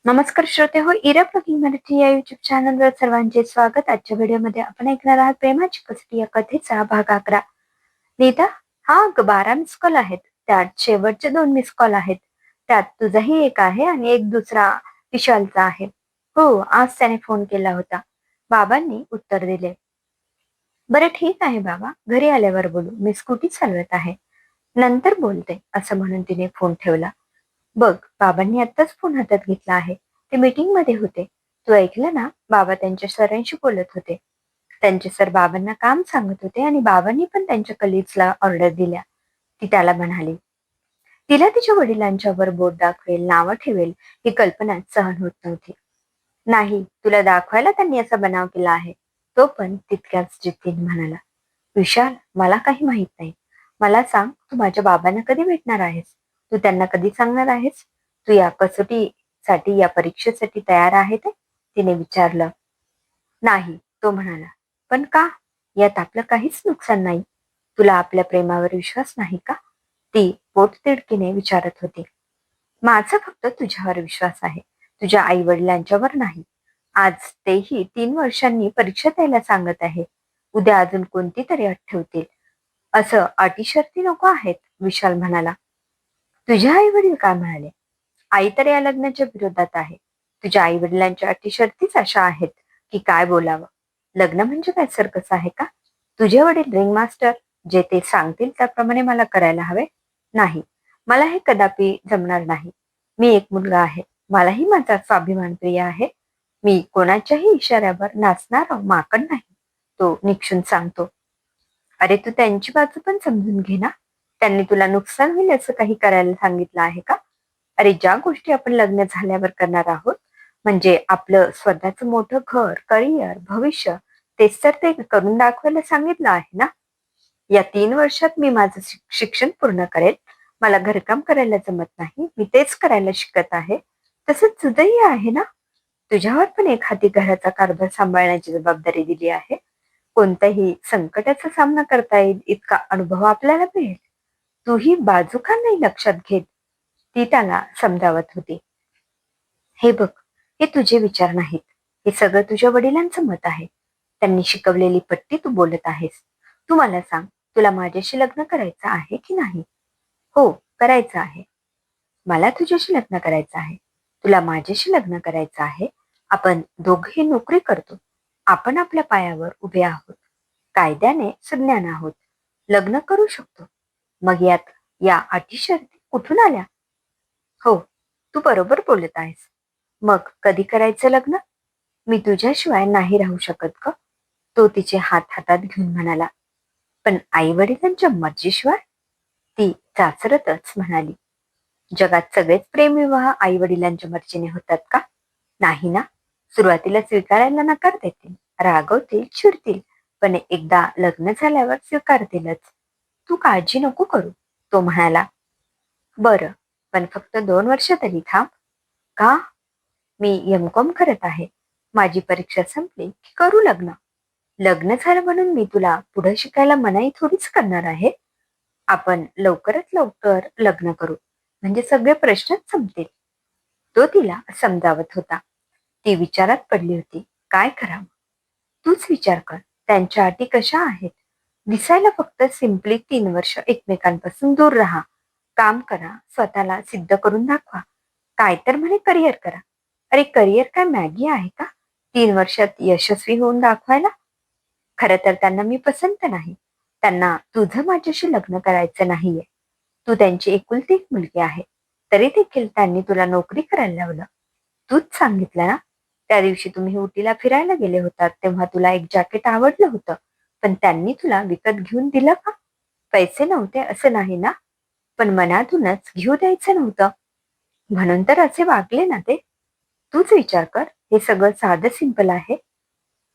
नमस्कार श्रोते हो, इरा ब्लॉगिंग मराठी या युट्यूब चॅनलवर सर्वांचे स्वागत. आजच्या व्हिडिओमध्ये आपण ऐकणार आहात प्रेमाची कसोटी या कथेचा भाग 11. नीता, हा 12 मिस कॉल आहेत. त्यात शेवटचे 2 मिस कॉल आहेत. त्यात तुझाही एक आहे आणि एक दुसरा विशालचा आहे. हो, आज त्याने फोन केला होता. बाबांनी उत्तर दिले. बरं ठीक आहे बाबा, घरी आल्यावर बोलू. मी स्कूटी चालवत आहे. नंतर बोलते, असं म्हणून तिने फोन ठेवला. बघ, बाबांनी आत्ताच फोन हातात घेतला आहे. ते मीटिंग मध्ये होते. तू ऐकलं ना? बाबा त्यांच्या सरांशी बोलत होते. त्यांचे सर बाबांना काम सांगत होते आणि बाबांनी पण त्यांच्या कलिग्सला ऑर्डर दिल्या. ती त्याला म्हणाली. तिला तिच्या वडिलांच्यावर बोट दाखवेल, नावं ठेवेल ही कल्पना सहन होत नव्हती. नाही, तुला दाखवायला त्यांनी असा बनाव केला आहे. तो पण तितक्याच जिद्दीने म्हणाला. विशाल, मला काही माहित नाही. मला सांग, तू माझ्या बाबांना कधी भेटणार आहेस? तू त्यांना कधी सांगणार आहेस? तू या कसोटीसाठी, या परीक्षेसाठी तयार आहे ते? तिने विचारलं. नाही, तो म्हणाला. पण का? यात आपलं काहीच नुकसान नाही. तुला आपल्या प्रेमावर विश्वास नाही का? ती पोटतिडकीने विचारत होती. माझा फक्त तुझ्यावर विश्वास आहे. तुझ्या आई वडिलांच्यावर नाही. आज तेही 3 वर्षांनी परीक्षा द्यायला सांगत आहे. उद्या अजून कोणती तरी अट ठेवतील. असं अटी शर्ती नको आहेत, विशाल म्हणाला. तुझ्या आई वडील काय म्हणाले? आई तर या लग्नाच्या विरोधात आहे. तुझ्या आई वडिलांच्या अटी शर्तीच अशा आहेत की काय बोलावं. लग्न म्हणजे काय सर्कस आहे का? तुझे वडील रिंग मास्टर, जे ते सांगतील त्याप्रमाणे मला करायला हवे? नाही, मला हे कदापि जमणार नाही. मी एक मुलगा आहे. मलाही माझा स्वाभिमान प्रिय आहे. मी कोणाच्याही इशाऱ्यावर नाचणार माकड नाही. तो निक्षून सांगतो. अरे तू त्यांची बाजू पण समजून घे ना. त्यांनी तुला नुकसान होईल असं काही करायला सांगितलं आहे का? अरे ज्या गोष्टी आपण लग्न झाल्यावर करणार आहोत, म्हणजे आपलं स्वतःचं मोठं घर, करिअर, भविष्य, तेच तर ते करून दाखवायला सांगितलं आहे ना. या 3 वर्षात मी माझं शिक्षण पूर्ण करेल. मला घरकाम करायला जमत नाही. मी तेच करायला शिकत आहे. तसंच तुझंही आहे ना. तुझ्यावर पण एखादी घराचा कारभार सांभाळण्याची जबाबदारी दिली आहे. कोणत्याही संकटाचा सामना करता येईल इतका अनुभव आपल्याला मिळेल. तू ही बाजू का नाही लक्षात घेत? ती त्याला समजावत होती. हे बघ, हे तुझे विचार नाहीत. हे सगळं तुझ्या वडिलांचं मत आहे. त्यांनी शिकवलेली पट्टी तू बोलत आहेस. तू मला सांग, तुला माझ्याशी लग्न करायचं आहे की नाही? हो, करायचं आहे. मला तुझ्याशी लग्न करायचं आहे. तुला माझ्याशी लग्न करायचं आहे. आपण दोघंही नोकरी करतो. आपण आपल्या पायावर उभे आहोत. कायद्याने सुज्ञान आहोत. लग्न करू शकतो. मग यात या अटी शर्ती कुठून आल्या? हो, तू बरोबर बोलत आहेस. मग कधी करायचं लग्न? मी तुझ्याशिवाय नाही राहू शकत का? तो तिचे हात हातात घेऊन म्हणाला. पण आई वडिलांच्या मर्जीशिवाय? ती चाचरतच म्हणाली. जगात सगळेच प्रेमविवाह आई वडिलांच्या मर्जीने होतात का? नाही ना. सुरुवातीला स्वीकारायला नकार देतील, रागवतील, चिडतील, पण एकदा लग्न झाल्यावर स्वीकारतीलच. तू काळजी नको करू, तो म्हणाला. बरं, पण फक्त 2 वर्ष तरी थांब. का? मी एम.कॉम करत आहे. माझी परीक्षा संपली की करू लग्न. लग्न झालं म्हणून मी तुला पुढे शिकायला मनाई थोडीच करणार आहे. आपण लवकरात लवकर लग्न करू, म्हणजे सगळे प्रश्नच संपतील. तो तिला समजावत होता. ती विचारात पडली होती. काय करावं? तूच विचार कर. त्यांच्या अटी कशा आहेत? दिसायला फक्त सिम्पली 3 वर्ष एकमेकांपासून दूर राहा. काम करा, स्वतःला सिद्ध करून दाखवा. काय तर म्हणे करिअर करा. अरे करिअर काय मॅगी आहे का? 3 वर्षात यशस्वी होऊन दाखवायला? खरं तर त्यांना मी पसंत नाही. त्यांना तुझं माझ्याशी लग्न करायचं नाहीये. तू त्यांची एकुलती एक मुलगी आहे. तरी देखील त्यांनी तुला नोकरी करायला लावलं. तूच सांगितलं ना, त्या दिवशी तुम्ही उटीला फिरायला गेले होतात तेव्हा तुला एक जॅकेट आवडलं होतं. पण त्यांनी तुला विकत घेऊन दिलं का? पैसे नव्हते असं नाही ना? पण मनातूनच घेऊ द्यायचं नव्हतं. म्हणून तर असे वागले ना ते. तूच विचार कर. हे सगळं साधं सिंपल आहे.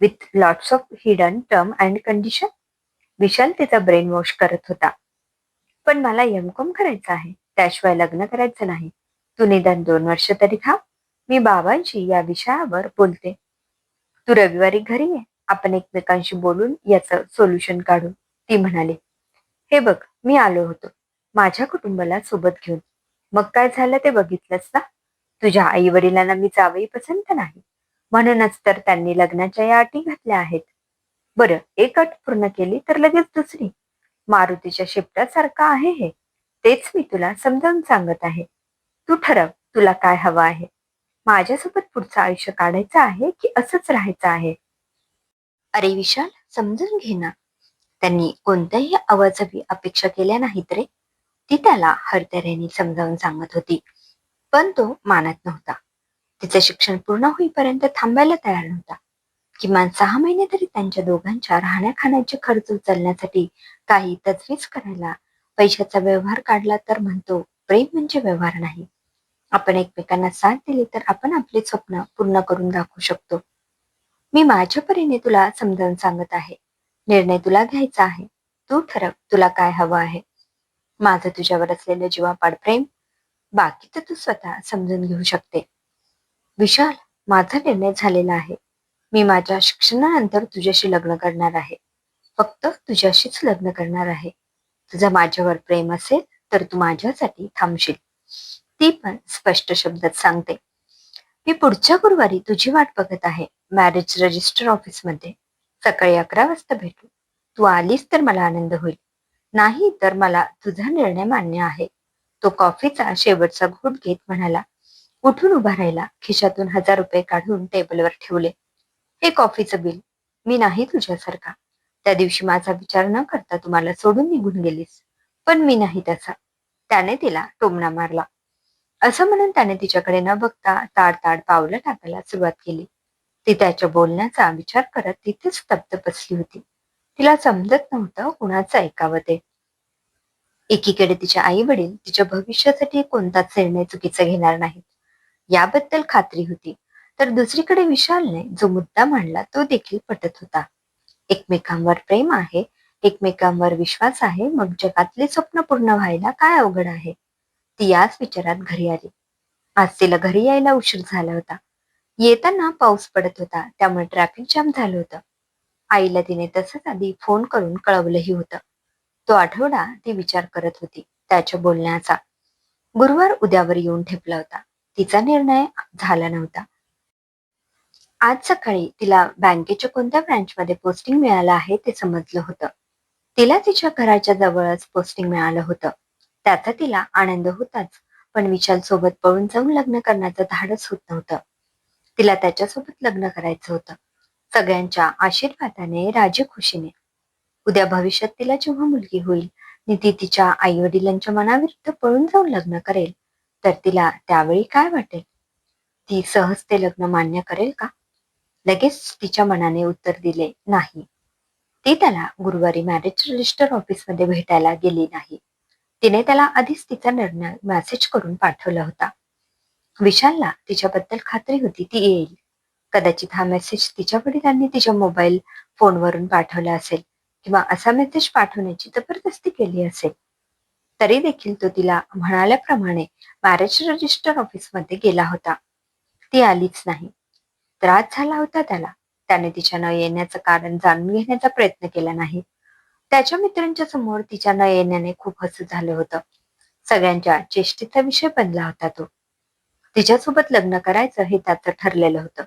With lots of hidden term and condition. Vishal तिचा ब्रेन वॉश करत होता. पण मला एम.कॉम करायचं आहे. त्याशिवाय लग्न करायचं नाही. तू निदान 2 वर्ष तरी थांब. मी बाबांशी या विषयावर बोलते. तू रविवारी घरी ये. आपण एकमेकांशी बोलून याचं सोल्युशन काढू, ती म्हणाली. हे बघ, मी आलो होतो. माझ्या कुटुंबाला सोबत घेऊन. मग काय झालं ते बघितलंस ना? तुझ्या आई वडिलांना मी जावई पसंत नाही, म्हणूनच तर त्यांनी लग्नाच्या या अटी घातल्या आहेत. बरं, एक अट पूर्ण केली तर लगेच दुसरी. मारुतीच्या शिपटासारखं आहे हे. तेच मी तुला समजावून सांगत आहे. तू ठरव, तुला काय हवं आहे. माझ्यासोबत पुढचं आयुष्य काढायचं आहे की असंच राहायचं आहे? अरे विशाल, समजून घे ना. त्यांनी कोणत्याही अवाजवी अपेक्षा केल्या नाहीत रे. ती त्याला हरतऱ्हेने समजावून सांगत होती, पण तो मानत नव्हता. तिचे शिक्षण पूर्ण होईपर्यंत थांबायला तयार नव्हता. किमान 6 महिने तरी त्यांच्या दोघांच्या राहण्या खाण्याचे खर्च उचलण्यासाठी काही तजवीज करायला. पैशाचा व्यवहार काढला तर म्हणतो, प्रेम म्हणजे व्यवहार नाही. आपण एकमेकांना साथ दिली तर आपण आपले स्वप्न पूर्ण करून दाखवू शकतो. मी माझ्या परीने तुला समजावून सांगत आहे. निर्णय तुला घ्यायचा आहे. तू ठरव, तुला काय हवं आहे. माझं तुझ्यावर असलेलं जीवापाड प्रेम, बाकी तर तू स्वतः समजून घेऊ शकते. विशाल, माझा निर्णय झालेला आहे. मी माझ्या शिक्षणानंतर तुझ्याशी लग्न करणार आहे. फक्त तुझ्याशीच लग्न करणार आहे. तुझं माझ्यावर प्रेम असेल तर तू माझ्यासाठी थांबशील. ती पण स्पष्ट शब्दात सांगते. मी पुढच्या गुरुवारी तुझी वाट बघत आहे. मॅरेज रजिस्टर ऑफिसमध्ये. सकाळी 11 वाजता भेटू. तू आलीस तर मला आनंद होईल. नाही तर मला तुझा निर्णय मान्य आहे. तो कॉफीचा शेवटचा घोट घेत म्हणाला. उठून उभा राहिला. खिशातून 1,000 रुपये काढून टेबलवर ठेवले. हे कॉफीचं बिल. मी नाही तुझ्यासारखा. त्या दिवशी माझा विचार न करता तुम्हाला सोडून निघून गेलीस. पण मी नाही तसा. त्याने तिला टोमणा मारला. असं म्हणून त्याने तिच्याकडे न बघता ताड ताड पावलं टाकायला सुरुवात केली. ती त्याच्या बोलण्याचा विचार करत तिथेच स्तब्ध बसली होती. तिला समजत नव्हतं कुणाचं ऐकावं ते. एकीकडे तिचे आई वडील तिच्या भविष्यासाठी कोणताच निर्णय चुकीचा घेणार नाहीत याबद्दल खात्री होती. तर दुसरीकडे विशालने जो मुद्दा मांडला तो देखील पटत होता. एकमेकांवर प्रेम आहे, एकमेकांवर विश्वास आहे, मग जगातले स्वप्न पूर्ण व्हायला काय अवघड आहे. ती याच विचारात घरी आली. आज तिला घरी यायला उशीर झाला होता. येताना पाऊस पडत होता, त्यामुळे ट्रॅफिक जाम झालं होतं. आईला तिने तसंच आधी फोन करून कळवलंही होतं. तो आठवडा ती विचार करत होती त्याच्या बोलण्याचा. गुरुवार उद्यावर येऊन ठेपला होता. तिचा निर्णय झाला नव्हता. आज सकाळी तिला बँकेच्या कोणत्या ब्रँचमध्ये पोस्टिंग मिळालं आहे ते समजलं होतं. तिला तिच्या घराच्या जवळच पोस्टिंग मिळालं होतं. त्याचा तिला आनंद होताच, पण विशाल सोबत पळून जाऊन लग्न करण्याचं धाडस होत नव्हतं. तिला त्याच्यासोबत लग्न करायचं होतं. सगळ्यांच्या आशीर्वादाने, राजी खुशीने. उद्या भविष्यात तिला जेव्हा मुलगी होईल आणि ती तिच्या आई वडिलांच्या मनाविरुद्ध पळून जाऊन लग्न करेल, तर तिला त्यावेळी काय वाटेल? ती सहज ते लग्न मान्य करेल का? लगेच तिच्या मनाने उत्तर दिले नाही. ती त्याला गुरुवारी मॅरेज रजिस्टर ऑफिसमध्ये भेटायला गेली नाही. तिने त्याला आधीच तिचा निर्णय मेसेज करून पाठवला होता. विशालला तिच्याबद्दल खात्री होती ती येईल. कदाचित हा मेसेज तिच्या वडिलांनी तिच्या मोबाईल फोनवरून पाठवला असेल किंवा असा मेसेज पाठवण्याची जबरदस्ती केली असेल. तरी देखील तो तिला म्हणाल्याप्रमाणे मॅरेज रजिस्टर ऑफिसमध्ये गेला होता. ती आलीच नाही. त्रास झाला होता त्याला. त्याने तिच्या न येण्याचं कारण जाणून घेण्याचा प्रयत्न केला नाही. त्याच्या मित्रांच्या समोर तिच्या न येण्याने खूप हसू झालं होतं. सगळ्यांच्या चेष्टेचा विषय बनला होता तो. तिच्यासोबत लग्न करायचं हे त्याचं ठरलेलं होतं.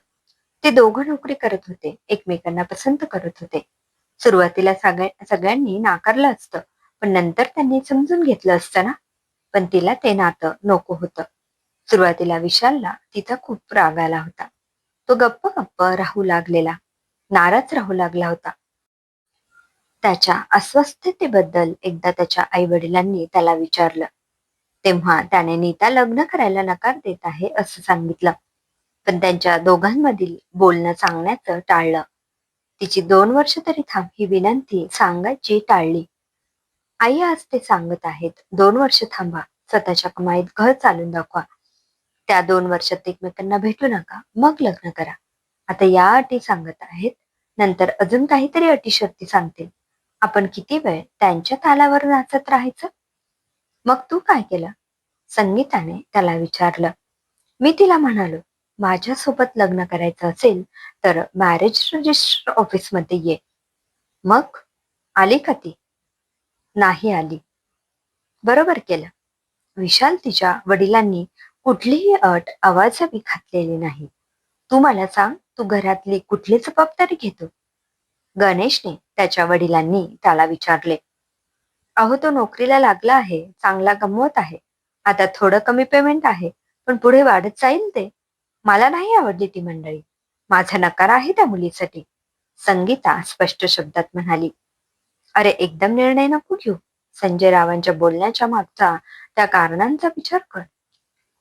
ते दोघं नोकरी करत होते, एकमेकांना पसंत करत होते. सुरुवातीला सगळ्यांनी नाकारलं असतं, पण नंतर त्यांनी समजून घेतलं असतं ना. पण तिला ते नातं नको होतं. सुरुवातीला विशालला तिचा खूप राग आला होता. तो गप्प गप्प राहू लागलेला, नाराज राहू लागला होता. त्याच्या अस्वस्थतेबद्दल एकदा त्याच्या आई वडिलांनी त्याला विचारलं. तेव्हा त्याने नीता लग्न करायला नकार देत आहे असं सांगितलं. पण त्यांच्या दोघांमधील बोलणं सांगण्याचं टाळलं. तिची 2 वर्ष तरी थांब ही विनंती सांगायची टाळली. आई आज ते सांगत आहेत, 2 वर्ष थांबा, स्वतःच्या कमाईत घर चालून दाखवा. त्या 2 वर्षात एकमेकांना भेटू नका, मग लग्न करा. आता या अटी सांगत आहेत, नंतर अजून काहीतरी अटी शर्ती सांगतील. आपण किती वेळ त्यांच्या तालावर नाचत राहायचं? मग तू काय केलं? संगीताने त्याला विचारलं. मी तिला म्हणालो, माझ्यासोबत लग्न करायचं असेल तर मॅरेज रजिस्टर ऑफिसमध्ये ये. मग आली का ती? नाही आली. बरोबर केलं. विशाल तिच्या वडिलांनी कुठलीही अट आवाजावी घातलेली नाही. तू मला सांग, तू घरातली कुठली जबाबदारी घेतो? गणेशने त्याच्या वडिलांनी त्याला विचारले. अहो, तो नोकरीला लागला आहे, चांगला कमवत आहे. आता थोडं कमी पेमेंट आहे, पण पुढे वाढत जाईल ते. मला नाही आवडली ती मंडळी. माझा नकार आहे त्या मुलीसाठी. संगीता स्पष्ट शब्दात म्हणाली. अरे, एकदम निर्णय नको घेऊ. संजय रावांच्या बोलण्याच्या मागचा त्या कारणांचा विचार कर.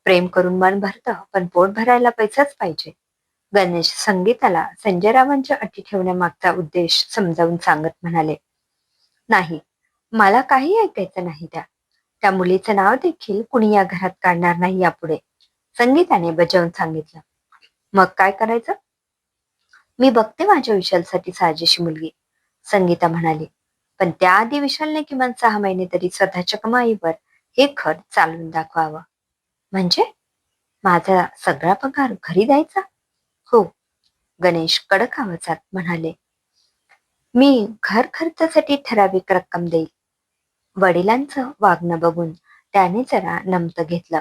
प्रेम करून मन भरतं, पण पोट भरायला पैसाच पाहिजे. गणेश संगीताला संजय रावांच्या अटी ठेवण्यामागचा उद्देश समजावून सांगत म्हणाले. नाही, मला काही ऐकायचं नाही त्या. त्या मुलीचं नाव देखील कुणी या घरात काढणार नाही यापुढे. संगीताने बजावून सांगितलं. मग काय करायचं? मी बघते माझ्या विशालसाठी साजेशी मुलगी, संगीता म्हणाली. पण त्याआधी विशालने किमान 6 महिने तरी स्वतःच्या कमाईवर हे घर चालवून दाखवावं. म्हणजे माझा सगळा पगार घरी द्यायचा? हो, गणेश कडक आवाजात म्हणाले. मी घर खर्चासाठी ठराविक रक्कम देईल. वडिलांचं वागणं बघून त्याने जरा नमतं घेतलं.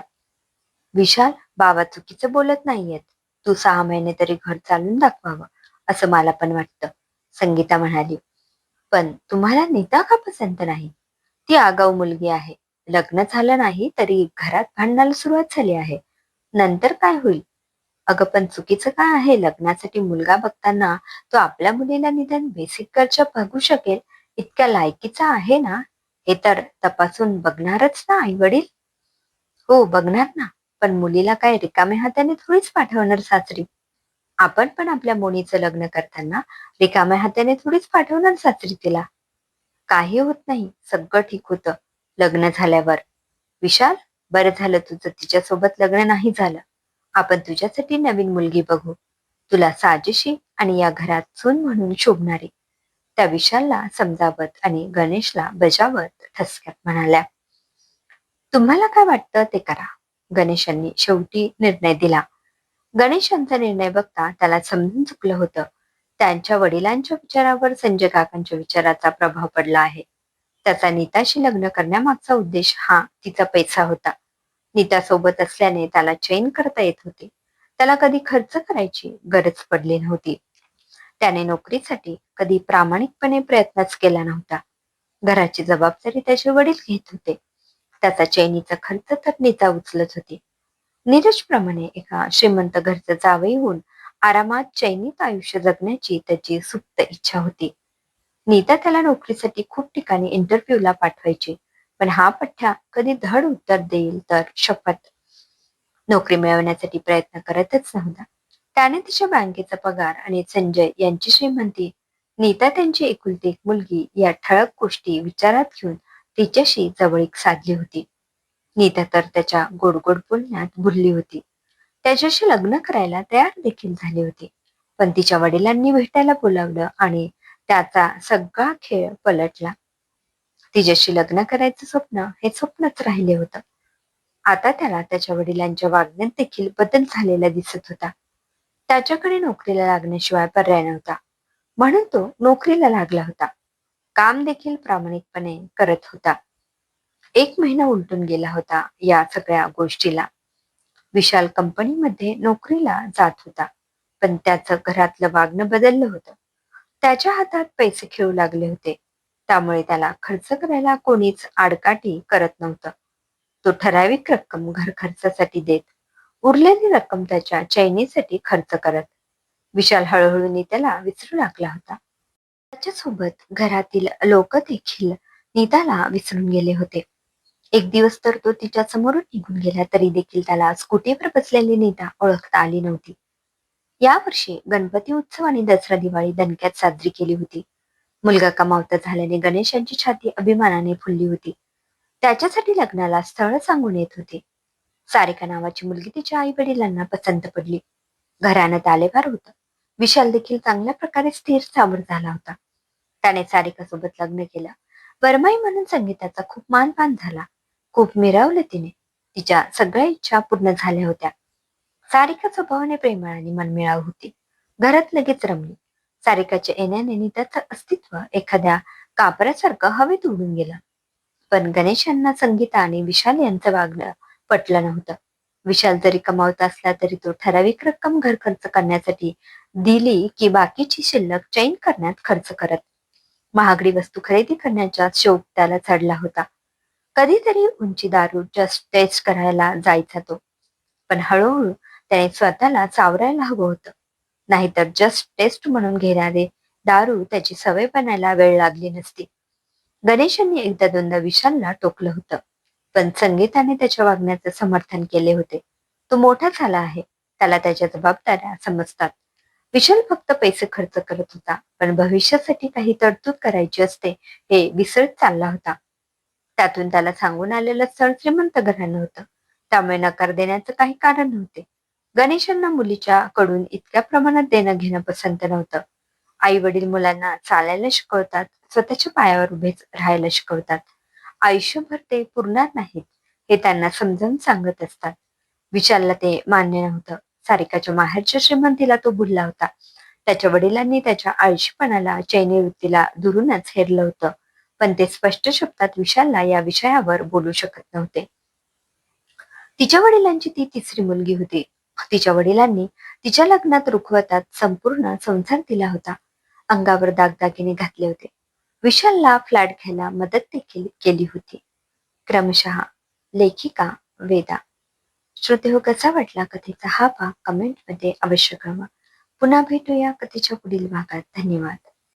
विशाल, बाबा चुकीचं बोलत नाहीयेत. तू 6 महिने तरी घर चालून दाखवावं, असं मला पण वाटतं, संगीता म्हणाली. पण तुम्हाला नीता का पसंत नाही? ती आगाऊ मुलगी आहे. लग्न झालं नाही तरी घरात भांडणाला सुरुवात झाली आहे. नंतर काय होईल? अगं, पण चुकीचं काय आहे? लग्नासाठी मुलगा बघताना तो आपल्या मुलीला निदान बेसिक गरजा बघू शकेल इतक्या लायकीचा आहे ना? हे तर तपासून बघणारच ना आई वडील? हो, बघणार ना. पण मुलीला काय रिकाम्या हाताने थोडीच पाठवणार सासरी. आपण पण आपल्या मुलीचं लग्न करताना रिकाम्या हाताने थोडीच पाठवणार सासरी तिला. काही होत नाही, सगळं ठीक होतं लग्न झाल्यावर. विशाल, बरं झालं तुझं तिच्यासोबत लग्न नाही झालं. आपण तुझ्यासाठी नवीन मुलगी बघू. तुला साजेशी आणि या घरात सून म्हणून शोभणारी. त्या विशालला समजावत आणि गणेशला बजावत ठसक्यात म्हणाल्या. तुम्हाला काय वाटतं ते करा. गणेशांनी शेवटी निर्णय दिला. गणेशांचा निर्णय बघता त्याला समजून चुकलं होतं. त्यांच्या वडिलांच्या विचारावर संजय काकांच्या विचाराचा प्रभाव पडला आहे. त्याचा नीताशी लग्न करण्यामागचा उद्देश हा तिचा पैसा होता. नीता सोबत असल्याने त्याला चैन करता येत होते. त्याला कधी खर्च करायची गरज पडली नव्हती. त्याने नोकरीसाठी कधी प्रामाणिकपणे प्रयत्नच केला नव्हता. घराची जबाबदारी त्याचे वडील घेत होते. त्याचा चैनीचा खर्च तर नीता उचलत होती. नीरजप्रमाणे एका श्रीमंत घरचं जावई होऊन आरामात चैनीत आयुष्य जगण्याची त्याची सुप्त इच्छा होती. नीता त्याला नोकरीसाठी खूप ठिकाणी इंटरव्ह्यूला पाठवायची, पण हा पठ्ठा कधी धड उत्तर देईल तर शपथ, नोकरी मिळवण्यासाठी प्रयत्न करतच नव्हता. त्याने तिच्या बँकेचा पगार आणि संजय यांची श्रीमंती, नीता त्यांची एकुलती एक मुलगी या ठळक गोष्टी विचारात घेऊन तिच्याशी जवळीक साधली होती. नीता तर त्याच्या गोड गोड बोलण्यात भुलली होती. त्याच्याशी लग्न करायला तयार देखील झाली होती. पण तिच्या वडिलांनी भेटायला बोलावलं आणि त्याचा सगळा खेळ पलटला. तिच्याशी लग्न करायचं स्वप्न हे स्वप्नच राहिले होतं. आता त्याला त्याच्या वडिलांच्या वागण्यात देखील बदल झालेला दिसत होता. त्याच्याकडे नोकरीला लागण्याशिवाय पर्याय नव्हता. म्हणून तो नोकरीला लागला होता. काम देखील प्रामाणिकपणे करत होता. 1 महिना उलटून गेला होता या सगळ्या गोष्टीला. विशाल कंपनीमध्ये नोकरीला जात होता. पण त्याचं घरातलं वागणं बदललं होतं. त्याच्या हातात पैसे खेळू लागले होते. त्यामुळे त्याला खर्च करायला कोणीच आडकाठी करत नव्हतं. तो ठराविक रक्कम घर खर्चासाठी देत, उरलेली रक्कम त्याच्या चैनीसाठी खर्च करत. विशाल हळूहळू त्याला विसरू लागला होता. त्याच्यासोबत घरातील लोक देखील नीताला विसरून गेले होते. एक दिवस तर तो तिच्या समोरून निघून गेला तरी देखील त्याला स्कूटीवर बसलेली नीता ओळखता आली नव्हती. यावर्षी गणपती उत्सव आणि दसरा दिवाळी दणक्यात साजरी केली होती. मुलगा कमावता झाल्याने गणेशांची छाती अभिमानाने फुलली होती. त्याच्यासाठी लग्नाला स्थळ सांगून येत होते. सारिका नावाची मुलगी तिच्या आई वडिलांना पसंत पडली. घराण्यात आलेभार होतं. विशाल देखील चांगल्या प्रकारे स्थिर सावर झाला होता. त्याने सारिकासोबत लग्न केलं. वरमाई म्हणून संगीताचा खूप मानपान झाला. खूप मिरवलं तिने. तिच्या सगळ्या इच्छा पूर्ण झाल्या होत्या. सारिका स्वभावाने प्रेमळ आणि मनमिळाऊ होती. घरात लगेच रमली. सारिकाच्या येण्याने नीताचं अस्तित्व एखाद्या कापरासारखं हवेत उडून गेलं. पण गणेश यांना संगीता आणि विशाल यांचं वागणं पटलं नव्हतं. विशाल जरी कमावत असला तरी तो ठराविक रक्कम घर खर्च करण्यासाठी दिली की बाकीची शिल्लक चैन करण्यात खर्च करत. महागडी वस्तू खरेदी करण्याचा शौक त्याला चढला होता. कधीतरी उंची दारू जस्ट टेस्ट करायला जायचा तो. पण हळूहळू त्याने स्वतःला चावरायला हवं होतं. नाहीतर जस्ट टेस्ट म्हणून घेणारे दारू त्याची सवय बनायला वेळ लागली नसती. गणेशांनी एकदा दोनदा विशालला टोकलं होतं. पण संगीताने त्याच्या वागण्याचं समर्थन केले होते. तो मोठा झाला आहे. त्याला त्याच्या जबाबदाऱ्या समजतात. विशाल फक्त पैसे खर्च करत होता, पण भविष्यासाठी काही तरतूद करायची असते हे विसरत चालला होता. त्यातून त्याला सांगून आलेलं स्थळ श्रीमंत घराणं होतं. त्यामुळे नकार देण्याचं काही कारण नव्हते. गणेशांना मुलीच्या कडून इतक्या प्रमाणात देणं घेणं पसंत नव्हतं. आई वडील मुलांना चालायला शिकवतात, स्वतःच्या पायावर उभेच राहायला शिकवतात. आयुष्यभर ते पुरणार नाहीत हे त्यांना समजावून सांगत असतात. विशालला ते मान्य नव्हतं. सारिकाच्या माहेरच्या श्रीमंतीला तो भुलला होता. त्याच्या वडिलांनी त्याच्या आळशीपणाला, चैनी वृत्तीला दुरूनच हेरलं होतं. पण ते स्पष्ट शब्दात विशालला या विषयावर बोलू शकत नव्हते. तिच्या वडिलांची ती तिसरी मुलगी होती. तिच्या वडिलांनी तिच्या लग्नात रुखवतात संपूर्ण संसार दिला होता. अंगावर दागदागिने घातले होते. विशालला फ्लॅट घ्यायला मदत देखील केली होती. क्रमशः लेखिका वेदा. श्रोतेहो, कसा वाटला कथेचा हा भाग कमेंटमध्ये अवश्य कळवा. पुन्हा भेटूया कथेच्या पुढील भागात. धन्यवाद.